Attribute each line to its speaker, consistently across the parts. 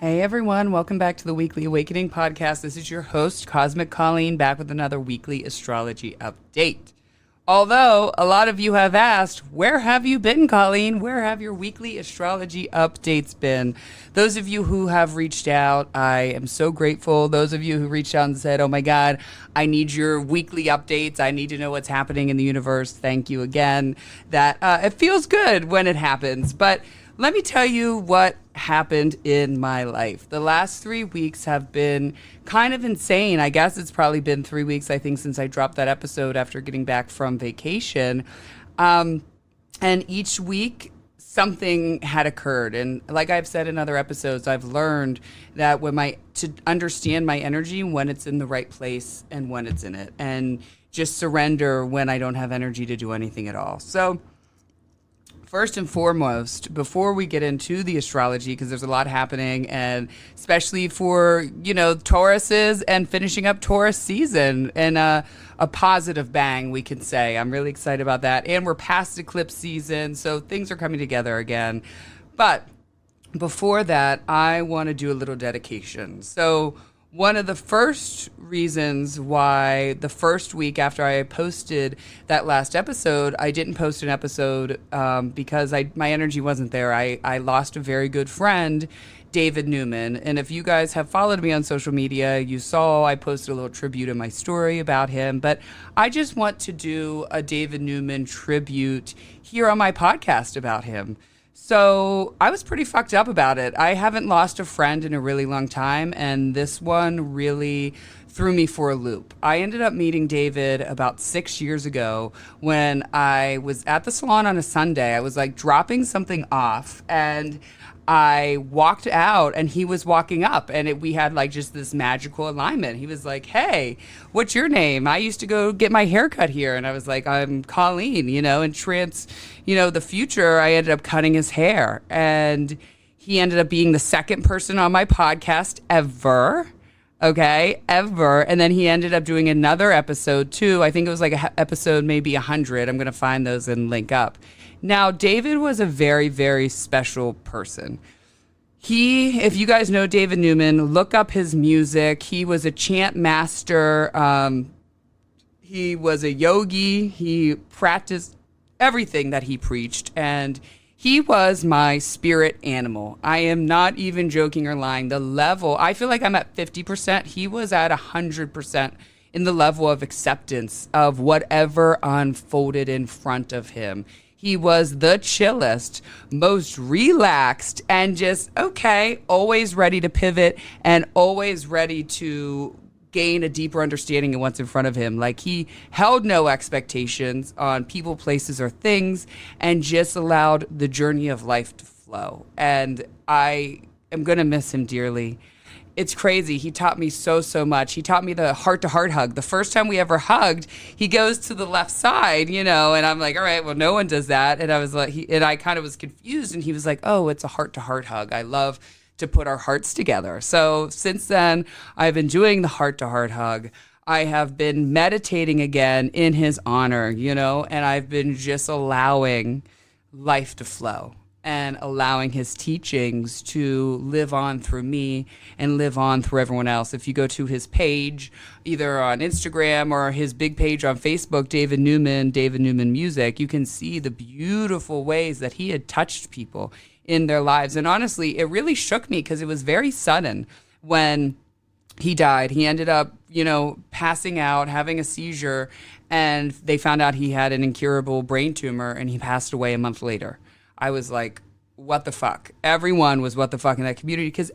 Speaker 1: Hey everyone, welcome back to the Weekly Awakening podcast. This is your host, Cosmic Colleen, back with another weekly astrology update. Although a lot of you have asked, where have you been, Colleen? Where have your weekly astrology updates been? Those of you who have reached out, I am so grateful. Those of you who reached out and said, oh my God, I need your weekly updates. I need to know what's happening in the universe. Thank you again. That it feels good when it happens. But let me tell you what happened in my life. The last 3 weeks have been kind of insane. I guess it's probably been 3 weeks, I think, since I dropped that episode after getting back from vacation. And each week, something had occurred. And like I've said in other episodes, I've learned that to understand my energy when it's in the right place and when it's in it, and just surrender when I don't have energy to do anything at all. So first and foremost, before we get into the astrology, because there's a lot happening, and especially for, Tauruses and finishing up Taurus season and a positive bang, we can say. I'm really excited about that. And we're past eclipse season, so things are coming together again. But before that, I want to do a little dedication. So one of the first reasons why the first week after I posted that last episode, I didn't post an episode because my energy wasn't there. I lost a very good friend, David Newman. And if you guys have followed me on social media, you saw I posted a little tribute in my story about him. But I just want to do a David Newman tribute here on my podcast about him. So I was pretty fucked up about it. I haven't lost a friend in a really long time, and this one really threw me for a loop. I ended up meeting David about 6 years ago when I was at the salon on a Sunday. I was like dropping something off, and I walked out and he was walking up, and we had like just this magical alignment. He was like, hey, what's your name? I used to go get my hair cut here. And I was like, I'm Colleen, and the future, I ended up cutting his hair, and he ended up being the second person on my podcast ever. And then he ended up doing another episode too. I think it was like episode maybe 100. I'm going to find those and link up. Now, David was a very, very special person. If you guys know David Newman, look up his music. He was a chant master. He was a yogi. He practiced everything that he preached, and he was my spirit animal. I am not even joking or lying. The level, I feel like I'm at 50%. He was at 100% in the level of acceptance of whatever unfolded in front of him. He was the chillest, most relaxed, and just, always ready to pivot and always ready to gain a deeper understanding of what's in front of him. Like, he held no expectations on people, places, or things, and just allowed the journey of life to flow. And I am going to miss him dearly. It's crazy. He taught me so much. He taught me the heart-to-heart hug. The first time we ever hugged, he goes to the left side, and I'm like, all right, well, no one does that. And I was like, I kind of was confused, and he was like, oh, it's a heart-to-heart hug. I love to put our hearts together. So since then, I've been doing the heart-to-heart hug. I have been meditating again in his honor, and I've been just allowing life to flow and allowing his teachings to live on through me and live on through everyone else. If you go to his page, either on Instagram or his big page on Facebook, David Newman Music, you can see the beautiful ways that he had touched people in their lives. And honestly, it really shook me because it was very sudden when he died. He ended up, passing out, having a seizure, and they found out he had an incurable brain tumor, and he passed away a month later. I was like, what the fuck? Everyone was what the fuck in that community because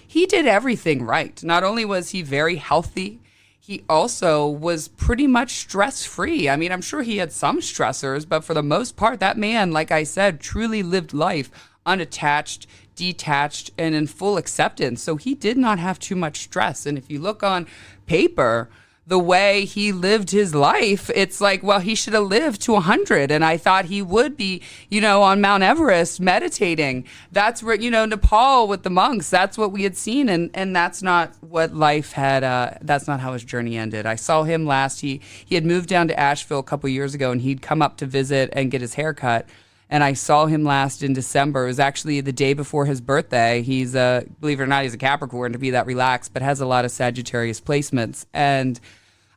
Speaker 1: he did everything right. Not only was he very healthy, he also was pretty much stress-free. I mean, I'm sure he had some stressors, but for the most part, that man, like I said, truly lived life unattached, detached, and in full acceptance. So he did not have too much stress. And if you look on paper, the way he lived his life, it's like, well, he should have lived to 100. And I thought he would be, on Mount Everest meditating. That's where, Nepal with the monks, that's what we had seen. And that's not what life had, that's not how his journey ended. I saw him last, he had moved down to Asheville a couple years ago, and he'd come up to visit and get his hair cut. And I saw him last in December. It was actually the day before his birthday. He's believe it or not, he's a Capricorn to be that relaxed, but has a lot of Sagittarius placements. And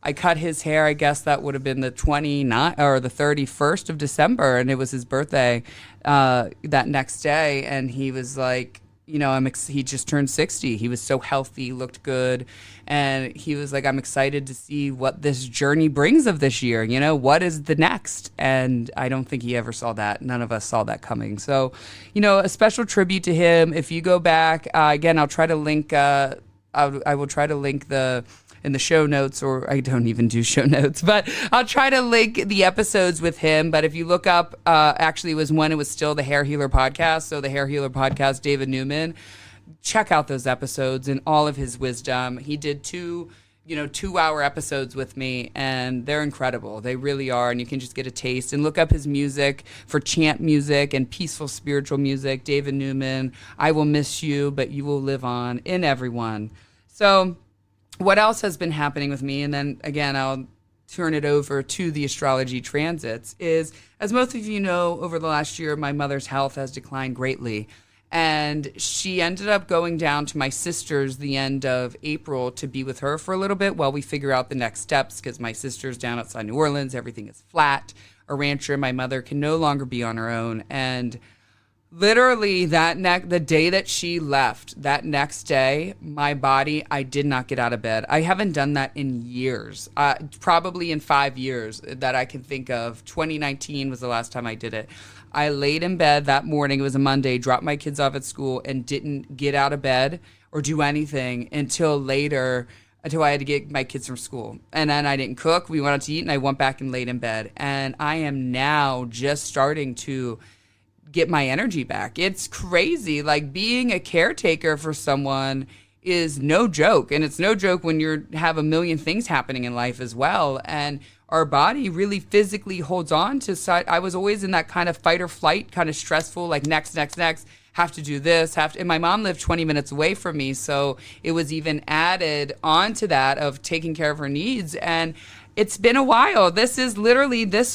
Speaker 1: I cut his hair. I guess that would have been the 29th or the 31st of December, and it was his birthday that next day. And he was like, he just turned 60. He was so healthy, looked good. And he was like, I'm excited to see what this journey brings of this year. What is the next? And I don't think he ever saw that. None of us saw that coming. So, a special tribute to him. If you go back, again, I'll try to link, I will try to link in the show notes, or I don't even do show notes, but I'll try to link the episodes with him. But if you look up, actually it was when it was still the Hair Healer podcast. So the Hair Healer podcast, David Newman, check out those episodes and all of his wisdom. He did 2-hour episodes with me, and they're incredible. They really are. And you can just get a taste and look up his music for chant music and peaceful spiritual music. David Newman, I Will Miss You, But You Will Live On in Everyone. So what else has been happening with me? And then again, I'll turn it over to the astrology transits is, as most of you know, over the last year, my mother's health has declined greatly. And she ended up going down to my sister's the end of April to be with her for a little bit while we figure out the next steps, because my sister's down outside New Orleans. Everything is flat. A rancher. My mother can no longer be on her own. And literally the day that she left, that next day, my body, I did not get out of bed. I haven't done that in years, probably in 5 years that I can think of. 2019 was the last time I did it. I laid in bed that morning. It was a Monday, dropped my kids off at school, and didn't get out of bed or do anything until later, until I had to get my kids from school. And then I didn't cook. We went out to eat, and I went back and laid in bed. And I am now just starting to get my energy back. It's crazy. Like, being a caretaker for someone is no joke. And it's no joke when you have a million things happening in life as well. And our body really physically holds on to I was always in that kind of fight or flight, kind of stressful, like next, have to do this, and my mom lived 20 minutes away from me. So it was even added onto that of taking care of her needs. And it's been a while. This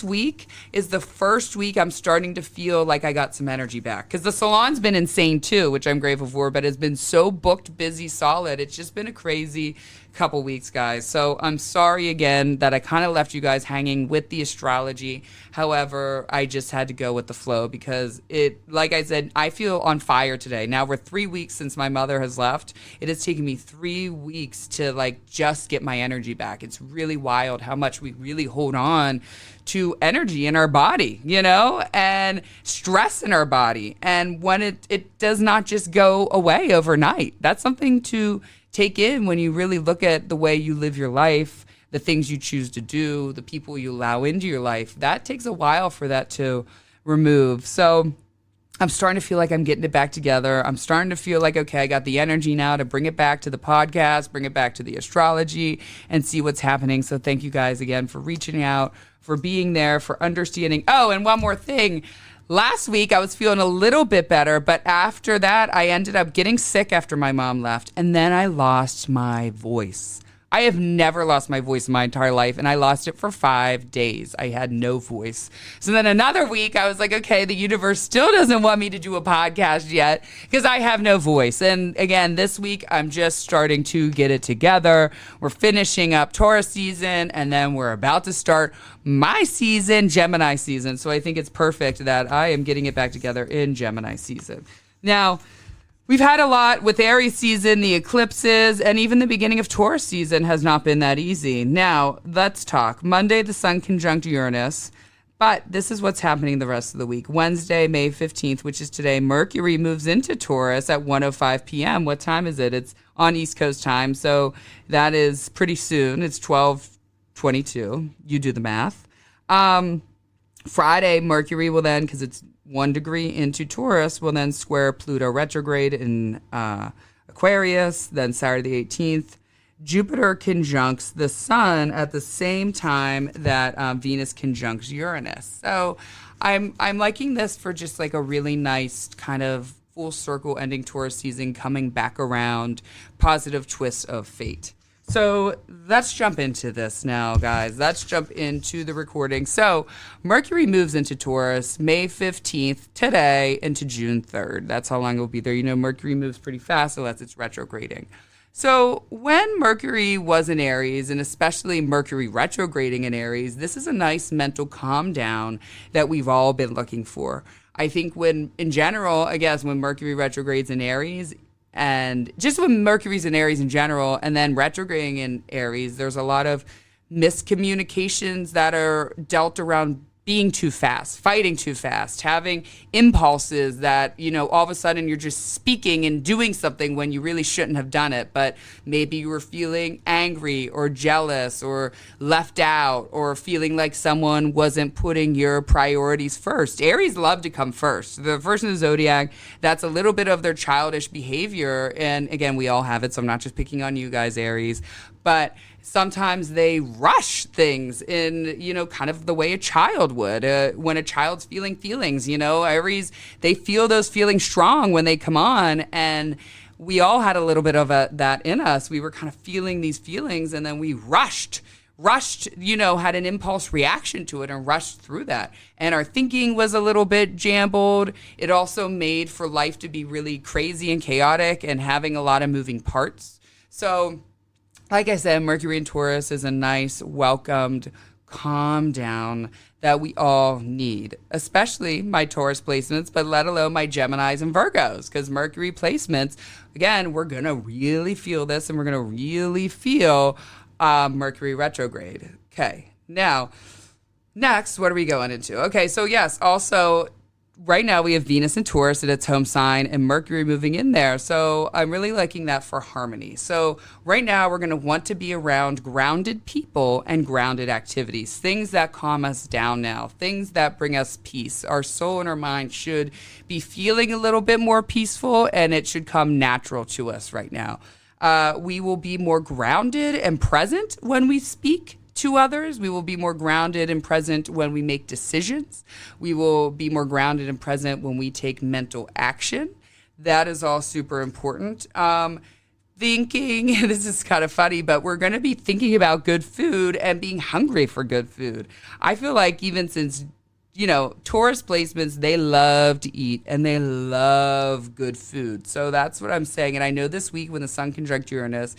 Speaker 1: week is the first week I'm starting to feel like I got some energy back. Because the salon's been insane too, which I'm grateful for, but it's been so booked, busy, solid. It's just been a crazy couple weeks, guys. So I'm sorry again that I kind of left you guys hanging with the astrology. However, I just had to go with the flow because like I said, I feel on fire today. Now we're 3 weeks since my mother has left. It has taken me 3 weeks to just get my energy back. It's really wild how much we really hold on to energy in our body, and stress in our body. And when it does not just go away overnight. That's something to take in when you really look at the way you live your life, the things you choose to do, the people you allow into your life. That takes a while for that to remove. So I'm starting to feel like I'm getting it back together. I'm starting to feel like, okay, I got the energy now to bring it back to the podcast, bring it back to the astrology, and see what's happening. So thank you guys again for reaching out, for being there, for understanding. Oh, and one more thing. Last week, I was feeling a little bit better, but after that, I ended up getting sick after my mom left, and then I lost my voice. I have never lost my voice in my entire life, and I lost it for 5 days. I had no voice. So then another week, I was like, okay, the universe still doesn't want me to do a podcast yet because I have no voice. And again, this week, I'm just starting to get it together. We're finishing up Taurus season, and then we're about to start my season, Gemini season. So I think it's perfect that I am getting it back together in Gemini season. Now, we've had a lot with Aries season, the eclipses, and even the beginning of Taurus season has not been that easy. Now, let's talk. Monday, the sun conjunct Uranus, but this is what's happening the rest of the week. Wednesday, May 15th, which is today, Mercury moves into Taurus at 1:05 p.m. What time is it? It's on East Coast time, so that is pretty soon. It's 12:22. You do the math. Friday, Mercury will then, because it's 1 degree into Taurus, will then square Pluto retrograde in Aquarius. Then Saturday the 18th, Jupiter conjuncts the sun at the same time that Venus conjuncts Uranus. So I'm liking this for just like a really nice kind of full circle ending Taurus season, coming back around, positive twist of fate. So let's jump into this now, guys. Let's jump into the recording. So Mercury moves into Taurus May 15th today into June 3rd. That's how long it will be there. You know, Mercury moves pretty fast unless it's retrograding. So when Mercury was in Aries, and especially Mercury retrograding in Aries, this is a nice mental calm down that we've all been looking for. I think when, in general, I guess, when Mercury retrogrades in Aries, and just when Mercury's in Aries in general, and then retrograding in Aries, there's a lot of miscommunications that are dealt around being too fast, fighting too fast, having impulses that, you know, all of a sudden you're just speaking and doing something when you really shouldn't have done it. But maybe you were feeling angry or jealous or left out or feeling like someone wasn't putting your priorities first. Aries love to come first. The first in the zodiac, that's a little bit of their childish behavior. And again, we all have it, so I'm not just picking on you guys, Aries. But sometimes they rush things in, you know, kind of the way a child would. When a child's feeling feelings, you know, Aries, they feel those feelings strong when they come on. And we all had a little bit of that in us. We were kind of feeling these feelings, and then we rushed, you know, had an impulse reaction to it and rushed through that. And our thinking was a little bit jumbled. It also made for life to be really crazy and chaotic and having a lot of moving parts. So, like I said, Mercury in Taurus is a nice, welcomed, calm down that we all need, especially my Taurus placements, but let alone my Geminis and Virgos, because Mercury placements, again, we're going to really feel this, and we're going to really feel Mercury retrograde. Okay, now, next, what are we going into? Okay, so yes, also, right now we have Venus in Taurus at its home sign and Mercury moving in there. So I'm really liking that for harmony. So right now we're going to want to be around grounded people and grounded activities, things that calm us down now, things that bring us peace. Our soul and our mind should be feeling a little bit more peaceful, and it should come natural to us right now. We will be more grounded and present when we speak to others. We will be more grounded and present when we make decisions. We will be more grounded and present when we take mental action. That is all super important. Thinking, this is kind of funny, but we're going to be thinking about good food and being hungry for good food. I feel like even since, you know, Taurus placements, they love to eat and they love good food. So that's what I'm saying. And I know this week when the sun conjunct Uranus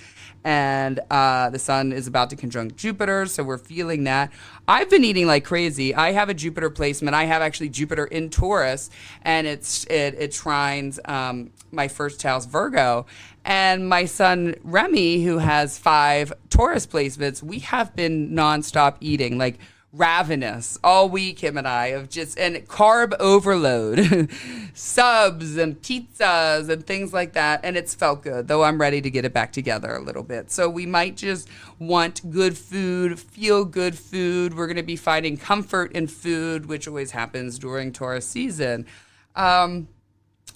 Speaker 1: and the sun is about to conjunct Jupiter, so we're feeling that. I've been eating like crazy. I have a Jupiter placement. I have actually Jupiter in Taurus, and it trines my first house, Virgo. And my son, Remy, who has 5 Taurus placements, we have been nonstop eating, like ravenous all week, him and I, of just, and carb overload, subs and pizzas and things like that. And it's felt good, though I'm ready to get it back together a little bit. So we might just want good food, feel good food. We're going to be finding comfort in food, which always happens during Taurus season.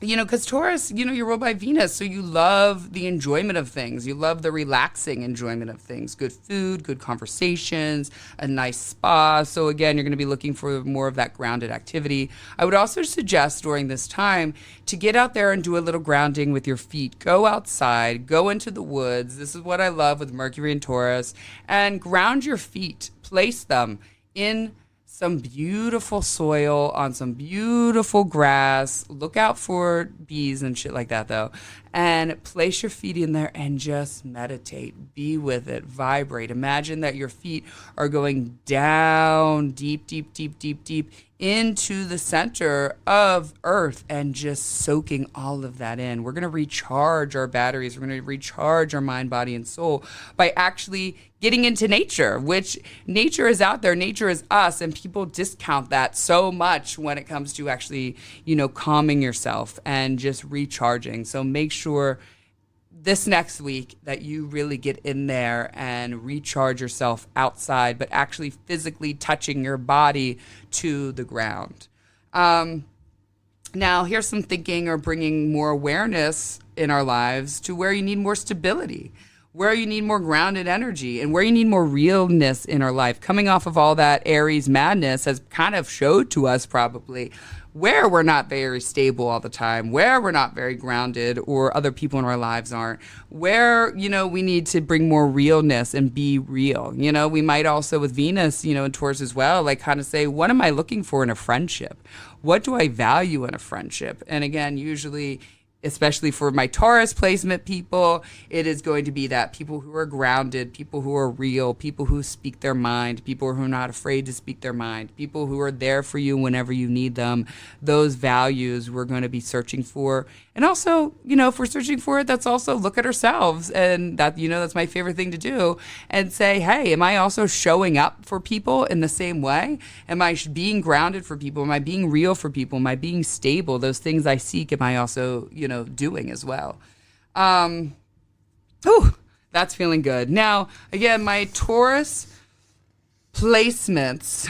Speaker 1: You know, because Taurus, you know, you're ruled by Venus, so you love the enjoyment of things. You love the relaxing enjoyment of things. Good food, good conversations, a nice spa. So again, you're going to be looking for more of that grounded activity. I would also suggest during this time to get out there and do a little grounding with your feet. Go outside, go into the woods. This is what I love with Mercury and Taurus. And ground your feet. Place them in some beautiful soil, on some beautiful grass. Look out for bees and shit like that, though. And place your feet in there and just meditate. Be with it. Vibrate. Imagine that your feet are going down deep, deep, deep, deep, deep into the center of Earth and just soaking all of that in. We're going to recharge our batteries. We're going to recharge our mind, body, and soul by actually getting into nature, which nature is out there. Nature is us, and people discount that so much when it comes to actually, you know, calming yourself and just recharging. So make sure this next week that you really get in there and recharge yourself outside, but actually physically touching your body to the ground. Now, here's some thinking or bringing more awareness in our lives to where you need more stability, where you need more grounded energy, and where you need more realness in our life. Coming off of all that Aries madness has kind of showed to us probably where we're not very stable all the time, where we're not very grounded or other people in our lives aren't, where, we need to bring more realness and be real. We might also with Venus, and Taurus as well, like kind of say, what am I looking for in a friendship? What do I value in a friendship? And again, usually, especially for my Taurus placement people, it is going to be that people who are grounded, people who are real, people who speak their mind, people who are not afraid to speak their mind, people who are there for you whenever you need them. Those values we're going to be searching for. And also, if we're searching for it, that's also look at ourselves. And that, that's my favorite thing to do and say, hey, am I also showing up for people in the same way? Am I being grounded for people? Am I being real for people? Am I being stable? Those things I seek, am I also, doing as well? That's feeling good. Now, again, my Taurus placements,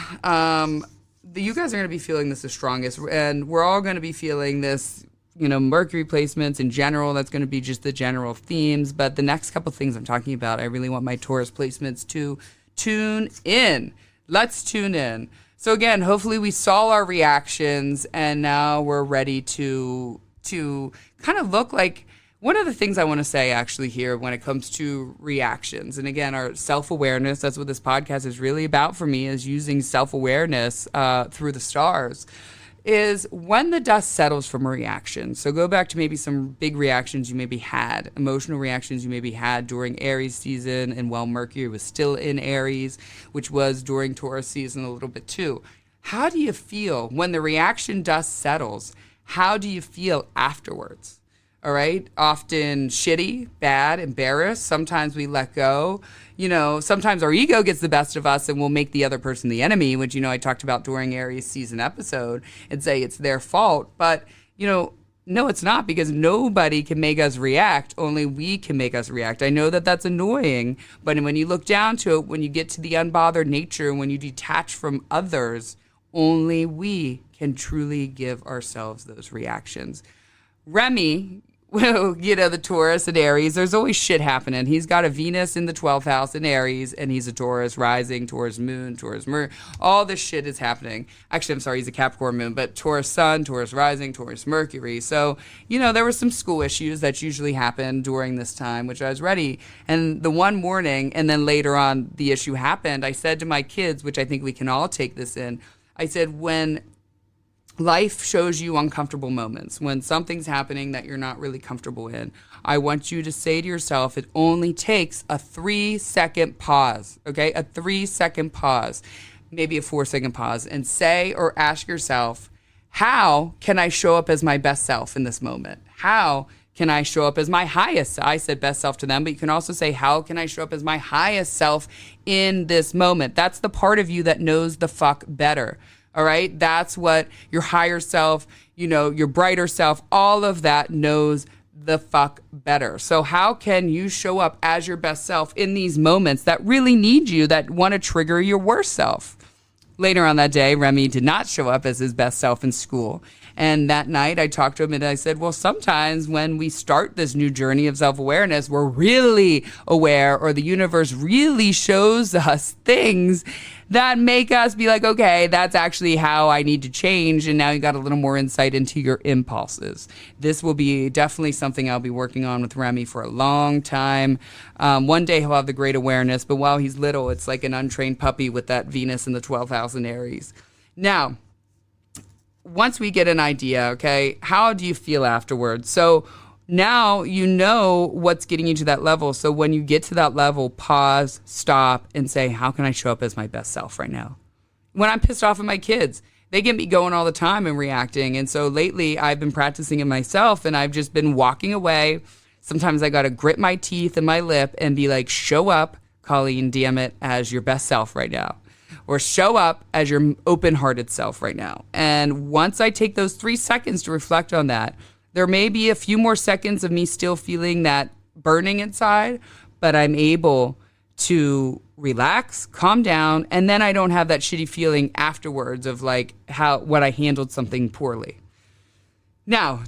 Speaker 1: you guys are going to be feeling this the strongest, and we're all going to be feeling this, Mercury placements in general. That's going to be just the general themes. But the next couple things I'm talking about, I really want my Taurus placements to tune in. Let's tune in. So again, hopefully we saw our reactions, and now we're ready to kind of look like one of the things I want to say actually here when it comes to reactions. And again, our self-awareness, that's what this podcast is really about for me, is using self-awareness through the stars, is when the dust settles from a reaction. So go back to maybe some big reactions you maybe had, emotional reactions you maybe had during Aries season, and while Mercury was still in Aries, which was during Taurus season a little bit too. How do you feel when the reaction dust settles? How do you feel afterwards? All right. Often shitty, bad, embarrassed. Sometimes we let go. Sometimes our ego gets the best of us and we'll make the other person the enemy, which, I talked about during Aries season episode, and say it's their fault. But, no, it's not, because nobody can make us react. Only we can make us react. I know that that's annoying, but when you look down to it, when you get to the unbothered nature, when you detach from others, only we can truly give ourselves those reactions. Remy, the Taurus and Aries, there's always shit happening. He's got a Venus in the 12th house in Aries, and he's a Taurus rising, Taurus moon, Taurus Mercury. All this shit is happening. Actually, I'm sorry, he's a Capricorn moon, but Taurus sun, Taurus rising, Taurus Mercury. So, there were some school issues that usually happen during this time, which I was ready. And the one morning, and then later on the issue happened, I said to my kids, which I think we can all take this in, I said, when life shows you uncomfortable moments, when something's happening that you're not really comfortable in, I want you to say to yourself, it only takes a 3-second pause, okay? A 3-second pause, maybe a 4-second pause, and say or ask yourself, how can I show up as my best self in this moment? How can I show up as my highest? I said best self to them, but you can also say, how can I show up as my highest self in this moment? That's the part of you that knows the fuck better. All right. That's what your higher self, your brighter self, all of that knows the fuck better. So how can you show up as your best self in these moments that really need you, that want to trigger your worst self? Later on that day, Remy did not show up as his best self in school. And that night I talked to him and I said, well, sometimes when we start this new journey of self-awareness, we're really aware, or the universe really shows us things that make us be like, okay, that's actually how I need to change. And now you got a little more insight into your impulses. This will be definitely something I'll be working on with Remy for a long time. One day he'll have the great awareness, but while he's little, it's like an untrained puppy with that Venus in the 12th house in Aries. Now, once we get an idea, okay, how do you feel afterwards? So now you know what's getting you to that level. So when you get to that level, pause, stop, and say, how can I show up as my best self right now? When I'm pissed off at my kids, they get me going all the time and reacting. And so lately I've been practicing it myself, and I've just been walking away. Sometimes I got to grit my teeth and my lip and be like, show up, Colleen, damn it, as your best self right now. Or show up as your open-hearted self right now. And once I take those 3 seconds to reflect on that, there may be a few more seconds of me still feeling that burning inside, but I'm able to relax, calm down, and then I don't have that shitty feeling afterwards of like what I handled something poorly. Now,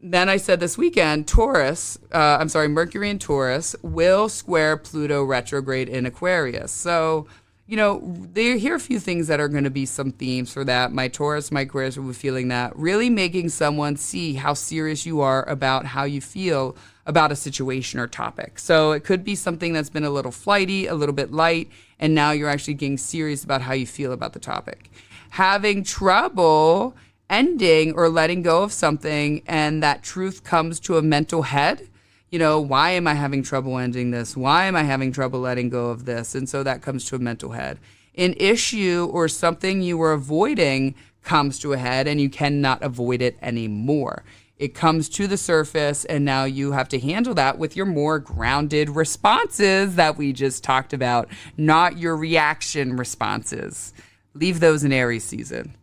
Speaker 1: then I said this weekend, Mercury in Taurus will square Pluto retrograde in Aquarius. So, here are a few things that are going to be some themes for that. My Taurus, my Aquarius will be feeling that. Really making someone see how serious you are about how you feel about a situation or topic. So it could be something that's been a little flighty, a little bit light, and now you're actually getting serious about how you feel about the topic. Having trouble ending or letting go of something, and that truth comes to a mental head. Why am I having trouble ending this? Why am I having trouble letting go of this? And so that comes to a mental head. An issue or something you were avoiding comes to a head, and you cannot avoid it anymore. It comes to the surface, and now you have to handle that with your more grounded responses that we just talked about, not your reaction responses. Leave those in Aries season.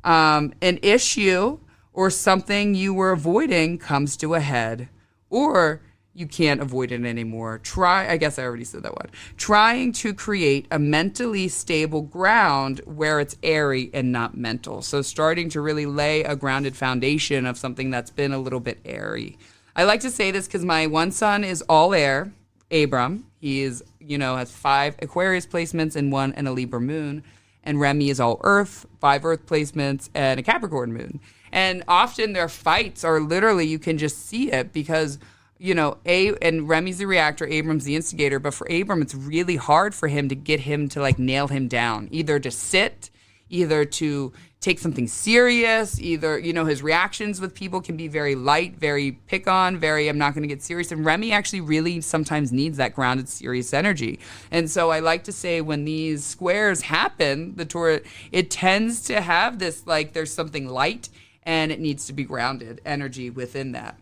Speaker 1: An issue or something you were avoiding comes to a head, or you can't avoid it anymore. I guess I already said that one. Trying to create a mentally stable ground where it's airy and not mental. So starting to really lay a grounded foundation of something that's been a little bit airy. I like to say this because my one son is all air, Abram. He is, has 5 Aquarius placements and 1 and a Libra moon. And Remy is all earth, 5 earth placements and a Capricorn moon. And often their fights are literally, you can just see it because and Remy's the reactor, Abram's the instigator, but for Abram, it's really hard for him to get him to nail him down, either to sit, either to take something serious, either, his reactions with people can be very light, very pick on, very, I'm not going to get serious. And Remy actually really sometimes needs that grounded, serious energy. And so I like to say when these squares happen, the Taurus, it tends to have this, there's something light and it needs to be grounded energy within that.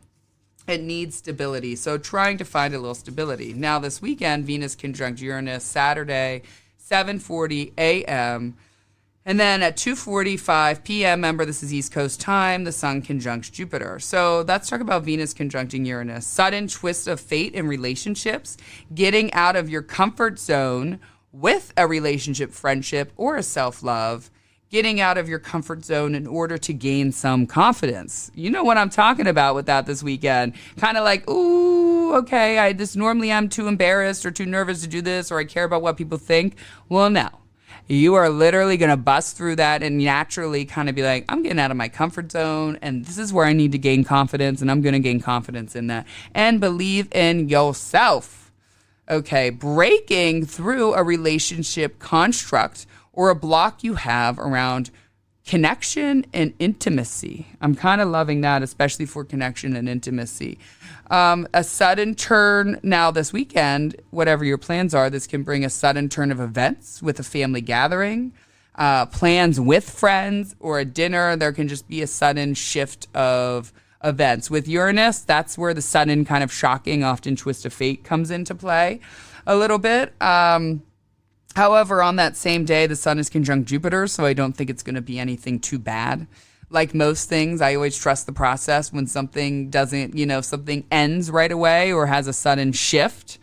Speaker 1: It needs stability. So trying to find a little stability. Now this weekend, Venus conjunct Uranus, Saturday, 7:40 a.m. And then at 2:45 p.m., remember this is East Coast time, the Sun conjuncts Jupiter. So let's talk about Venus conjuncting Uranus. Sudden twist of fate in relationships, getting out of your comfort zone with a relationship, friendship, or a self-love, getting out of your comfort zone in order to gain some confidence. You know what I'm talking about with that this weekend. Kind of ooh, okay, normally I'm too embarrassed or too nervous to do this, or I care about what people think. Well, no. You are literally going to bust through that and naturally kind of be like, I'm getting out of my comfort zone, and this is where I need to gain confidence, and I'm going to gain confidence in that. And believe in yourself. Okay, breaking through a relationship construct or a block you have around connection and intimacy. I'm kind of loving that, especially for connection and intimacy. A sudden turn now this weekend, whatever your plans are, this can bring a sudden turn of events with a family gathering, plans with friends, or a dinner. There can just be a sudden shift of events. With Uranus, that's where the sudden kind of shocking, often twist of fate comes into play a little bit. However, on that same day, the Sun is conjunct Jupiter, so I don't think it's going to be anything too bad. Like most things, I always trust the process. When something doesn't, something ends right away or has a sudden shift,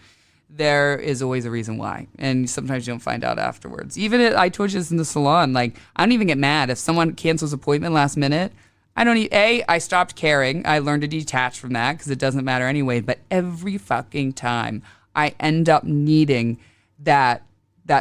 Speaker 1: there is always a reason why. And sometimes you don't find out afterwards. I told you this in the salon, I don't even get mad. If someone cancels appointment last minute, I stopped caring. I learned to detach from that because it doesn't matter anyway. But every fucking time I end up needing that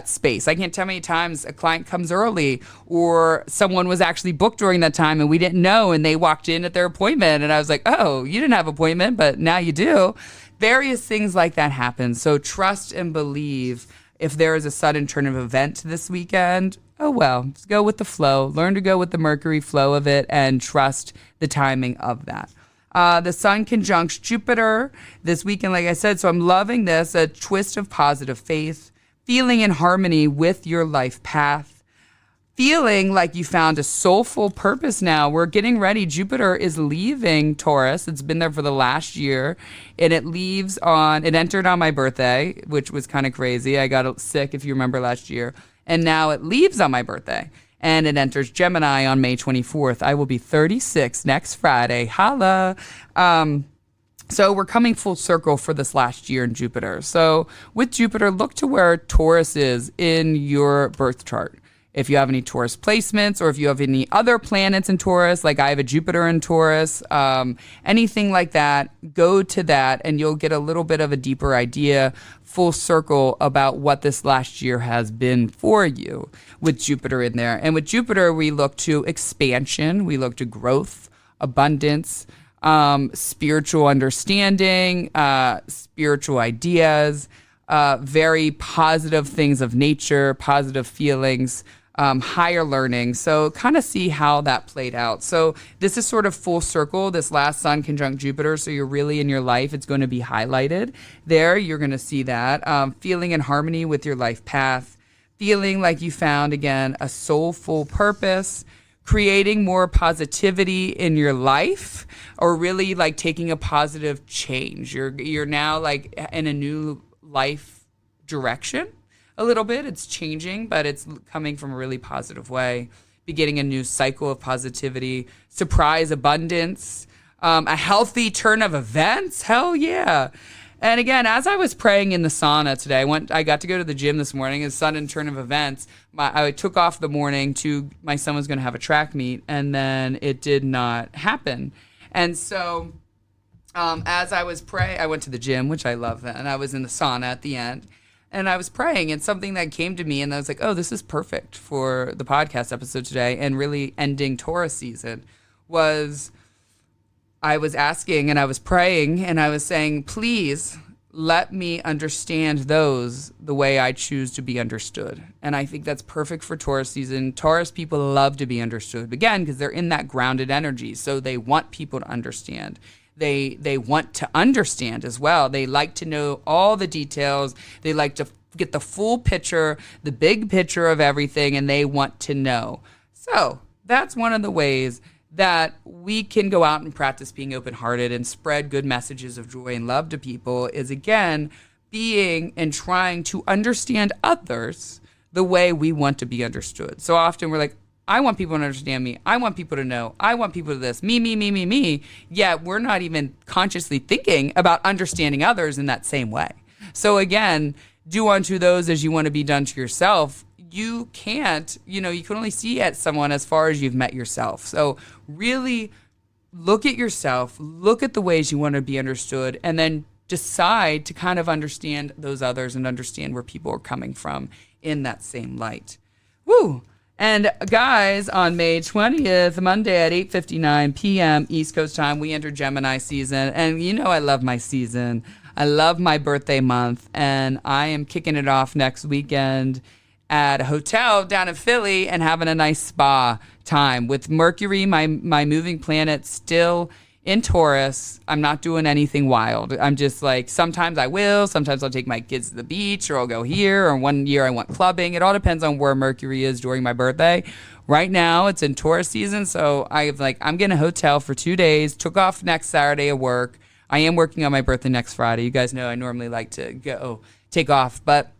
Speaker 1: space. I can't tell how many times a client comes early or someone was actually booked during that time and we didn't know and they walked in at their appointment and I was like, oh, you didn't have an appointment, but now you do. Various things like that happen. So trust and believe if there is a sudden turn of event this weekend, oh well, just go with the flow. Learn to go with the Mercury flow of it and trust the timing of that. The Sun conjuncts Jupiter this weekend, like I said, so I'm loving this, a twist of positive faith, feeling in harmony with your life path, feeling like you found a soulful purpose now. We're getting ready. Jupiter is leaving Taurus. It's been there for the last year, and it entered on my birthday, which was kind of crazy. I got sick, if you remember, last year, and now it leaves on my birthday, and it enters Gemini on May 24th. I will be 36 next Friday. Holla! So we're coming full circle for this last year in Jupiter. So with Jupiter, look to where Taurus is in your birth chart. If you have any Taurus placements or if you have any other planets in Taurus, like I have a Jupiter in Taurus, anything like that, go to that and you'll get a little bit of a deeper idea, full circle about what this last year has been for you with Jupiter in there. And with Jupiter, we look to expansion, we look to growth, abundance, spiritual understanding, spiritual ideas, very positive things of nature, positive feelings, higher learning. So kind of see how that played out. So this is sort of full circle, this last Sun conjunct Jupiter. So you're really in your life, it's going to be highlighted there. You're going to see that. Feeling in harmony with your life path, feeling like you found, again, a soulful purpose, creating more positivity in your life, or really like taking a positive change. You're now like in a new life direction. A little bit. It's changing, but it's coming from a really positive way. Beginning a new cycle of positivity, surprise abundance, a healthy turn of events. Hell yeah. And again, as I was praying in the sauna today, I got to go to the gym this morning. It's sudden turn of events. I took off the morning my son was going to have a track meet, and then it did not happen. And so as I was praying, I went to the gym, which I love, and I was in the sauna at the end. And I was praying, and something that came to me, and I was like, oh, this is perfect for the podcast episode today and really ending Taurus season, was I was asking and I was praying and I was saying, please let me understand those the way I choose to be understood. And I think that's perfect for Taurus season. Taurus people love to be understood, again, because they're in that grounded energy. So they want people to understand. They want to understand as well. They like to know all the details. They like to get the full picture, the big picture of everything, and they want to know. So that's one of the ways that we can go out and practice being open-hearted and spread good messages of joy and love to people is, again, being and trying to understand others the way we want to be understood. So often we're like, I want people to understand me. I want people to know. I want people to this. Me. Yet we're not even consciously thinking about understanding others in that same way. So again, do unto those as you want to be done to yourself. You can't, you can only see at someone as far as you've met yourself. So really look at yourself, look at the ways you want to be understood, and then decide to kind of understand those others and understand where people are coming from in that same light. Woo! And guys, on May 20th, Monday at 8:59 p.m. East Coast time, we enter Gemini season. And I love my season. I love my birthday month. And I am kicking it off next weekend at a hotel down in Philly and having a nice spa time with Mercury, my moving planet, still in Taurus. I'm not doing anything wild. I'm just like, sometimes I will. Sometimes I'll take my kids to the beach, or I'll go here. Or one year I went clubbing. It all depends on where Mercury is during my birthday. Right now it's in Taurus season. So I'm getting a hotel for 2 days. Took off next Saturday of work. I am working on my birthday next Friday. You guys know I normally like to take off, but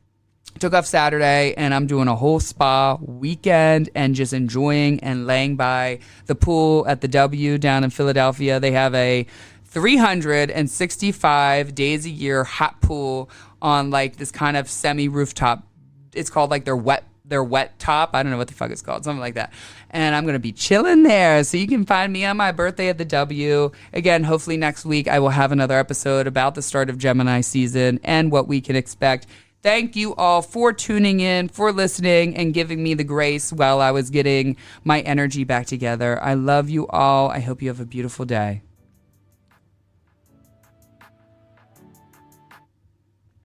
Speaker 1: took off Saturday, and I'm doing a whole spa weekend and just enjoying and laying by the pool at the W down in Philadelphia. They have a 365 days a year hot pool on like this kind of semi-rooftop. It's called like their wet top. I don't know what the fuck it's called, something like that. And I'm going to be chilling there. So you can find me on my birthday at the W. Again, hopefully next week I will have another episode about the start of Gemini season and what we can expect. Thank you all for tuning in, for listening, and giving me the grace while I was getting my energy back together. I love you all. I hope you have a beautiful day.